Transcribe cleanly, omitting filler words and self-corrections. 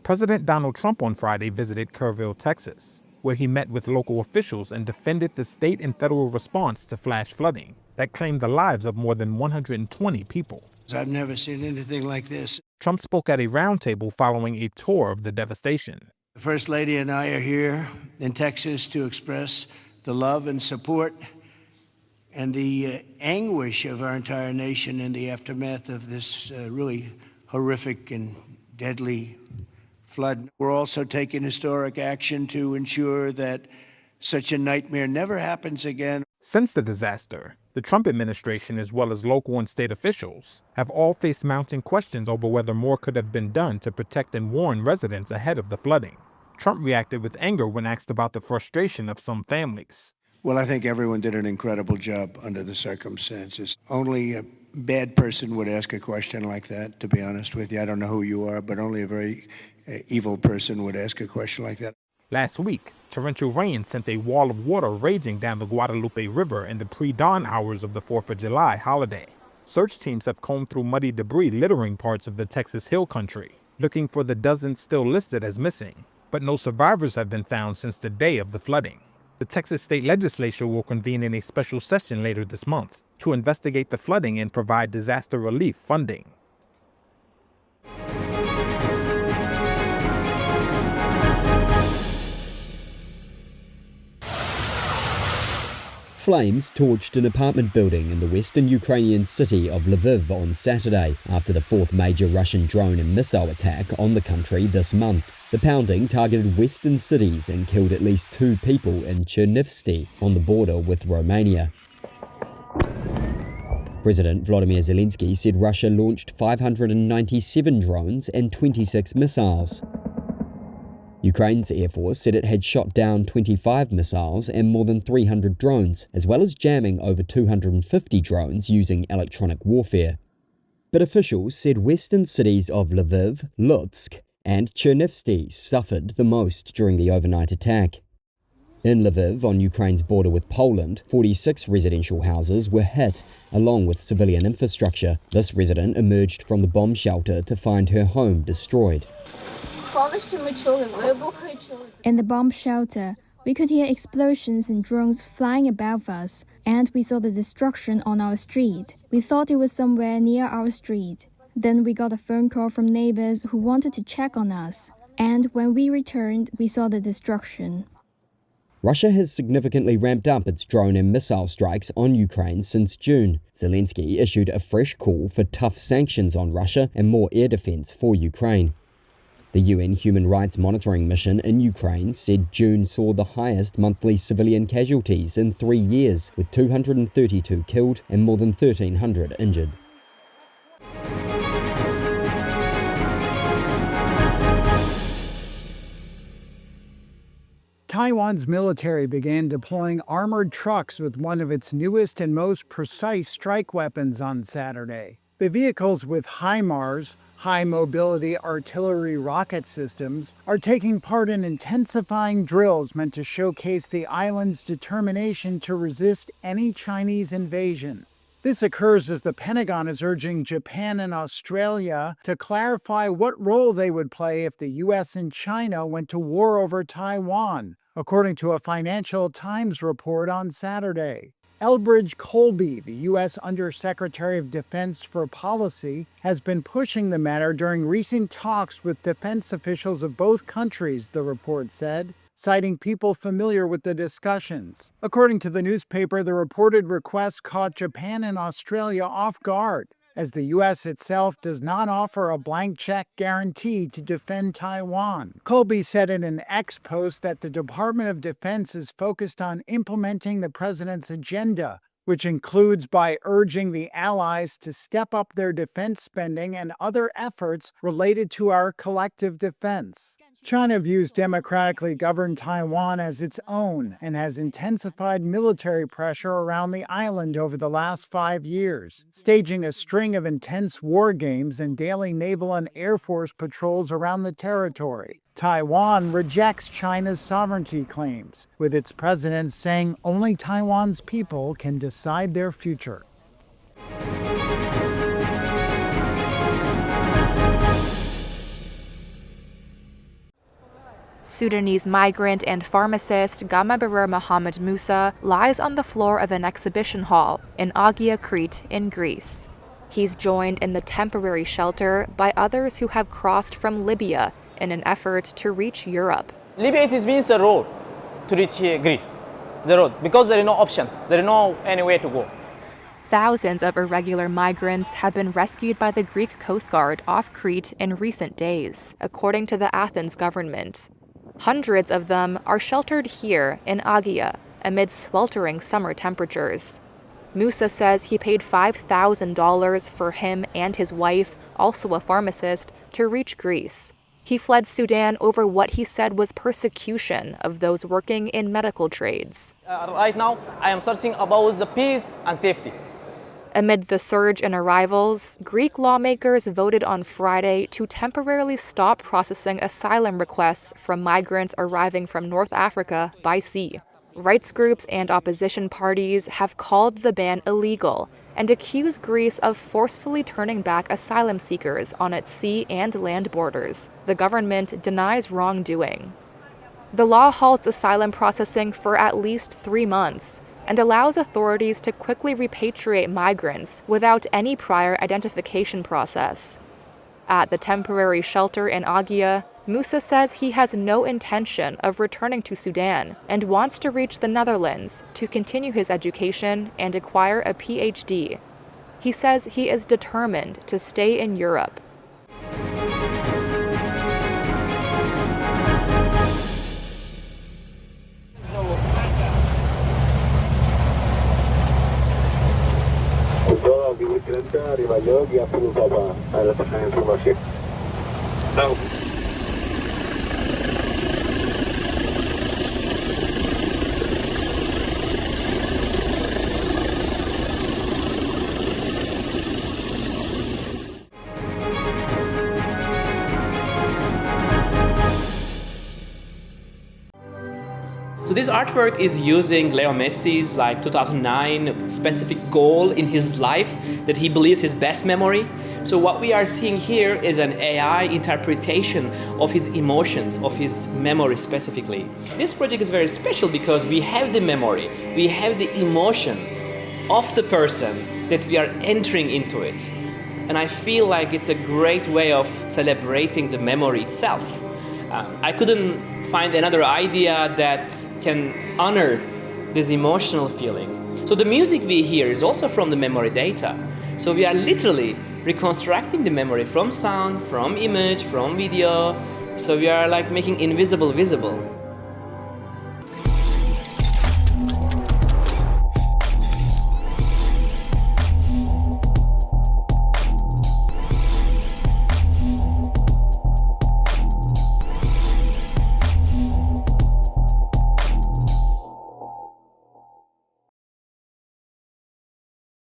President Donald Trump on Friday visited Kerrville, Texas, where he met with local officials and defended the state and federal response to flash flooding that claimed the lives of more than 120 people. I've never seen anything like this. Trump spoke at a roundtable following a tour of the devastation. The First Lady and I are here in Texas to express the love and support and the anguish of our entire nation in the aftermath of this really horrific and deadly flood. We're also taking historic action to ensure that such a nightmare never happens again. Since the disaster, the Trump administration, as well as local and state officials, have all faced mounting questions over whether more could have been done to protect and warn residents ahead of the flooding. Trump reacted with anger when asked about the frustration of some families. Well, I think everyone did an incredible job under the circumstances. Only a bad person would ask a question like that, to be honest with you. I don't know who you are, but only a very evil person would ask a question like that. Last week, torrential rain sent a wall of water raging down the Guadalupe River in the pre-dawn hours of the 4th of July holiday. Search teams have combed through muddy debris littering parts of the Texas Hill Country, looking for the dozens still listed as missing, but no survivors have been found since the day of the flooding. The Texas state legislature will convene in a special session later this month to investigate the flooding and provide disaster relief funding. Flames torched an apartment building in the western Ukrainian city of Lviv on Saturday after the fourth major Russian drone and missile attack on the country this month. The pounding targeted western cities and killed at least 2 people in Chernivtsi on the border with Romania. President Volodymyr Zelensky said Russia launched 597 drones and 26 missiles. Ukraine's Air Force said it had shot down 25 missiles and more than 300 drones, as well as jamming over 250 drones using electronic warfare. But officials said western cities of Lviv, Lutsk, and Chernivtsi suffered the most during the overnight attack. In Lviv, on Ukraine's border with Poland, 46 residential houses were hit, along with civilian infrastructure. This resident emerged from the bomb shelter to find her home destroyed. In the bomb shelter, we could hear explosions and drones flying above us, and we saw the destruction on our street. We thought it was somewhere near our street. Then we got a phone call from neighbors who wanted to check on us, and when we returned, we saw the destruction. Russia has significantly ramped up its drone and missile strikes on Ukraine since June. Zelensky issued a fresh call for tough sanctions on Russia and more air defense for Ukraine. The UN Human Rights Monitoring Mission in Ukraine said June saw the highest monthly civilian casualties in 3 years, with 232 killed and more than 1,300 injured. Taiwan's military began deploying armored trucks with one of its newest and most precise strike weapons on Saturday. The vehicles with HIMARS, High Mobility Artillery Rocket Systems, are taking part in intensifying drills meant to showcase the island's determination to resist any Chinese invasion. This occurs as the Pentagon is urging Japan and Australia to clarify what role they would play if the US and China went to war over Taiwan, according to a Financial Times report on Saturday. Elbridge Colby, the U.S. Undersecretary of Defense for Policy, has been pushing the matter during recent talks with defense officials of both countries, the report said, citing people familiar with the discussions. According to the newspaper, the reported request caught Japan and Australia off guard, as the U.S. itself does not offer a blank check guarantee to defend Taiwan. Colby said in an X post that the Department of Defense is focused on implementing the president's agenda, which includes by urging the allies to step up their defense spending and other efforts related to our collective defense. China views democratically governed Taiwan as its own and has intensified military pressure around the island over the last 5 years, staging a string of intense war games and daily naval and air force patrols around the territory. Taiwan rejects China's sovereignty claims, with its president saying only Taiwan's people can decide their future. Sudanese migrant and pharmacist Gamabirer Mohammed Musa lies on the floor of an exhibition hall in Agia, Crete, in Greece. He's joined in the temporary shelter by others who have crossed from Libya in an effort to reach Europe. Libya, it means the road to reach Greece. The road, because there are no options. There is no any way to go. Thousands of irregular migrants have been rescued by the Greek Coast Guard off Crete in recent days, according to the Athens government. Hundreds of them are sheltered here in Agia amid sweltering summer temperatures. Musa says he paid $5,000 for him and his wife, also a pharmacist, to reach Greece. He fled Sudan over what he said was persecution of those working in medical trades. Right now, I am searching about the peace and safety. Amid the surge in arrivals, Greek lawmakers voted on Friday to temporarily stop processing asylum requests from migrants arriving from North Africa by sea. Rights groups and opposition parties have called the ban illegal and accuse Greece of forcefully turning back asylum seekers on its sea and land borders. The government denies wrongdoing. The law halts asylum processing for at least 3 months and allows authorities to quickly repatriate migrants without any prior identification process. At the temporary shelter in Agia, Musa says he has no intention of returning to Sudan and wants to reach the Netherlands to continue his education and acquire a PhD. He says he is determined to stay in Europe. So this artwork is using Lemissi's 2009 specific goal in his life that he believes his best memory. So what we are seeing here is an AI interpretation of his emotions, of his memory specifically. This project is very special because we have the memory, we have the emotion of the person that we are entering into it. And I feel like it's a great way of celebrating the memory itself. I couldn't find another idea that can honor this emotional feeling. So the music we hear is also from the memory data. So we are literally reconstructing the memory from sound, from image, from video. So we are making invisible visible.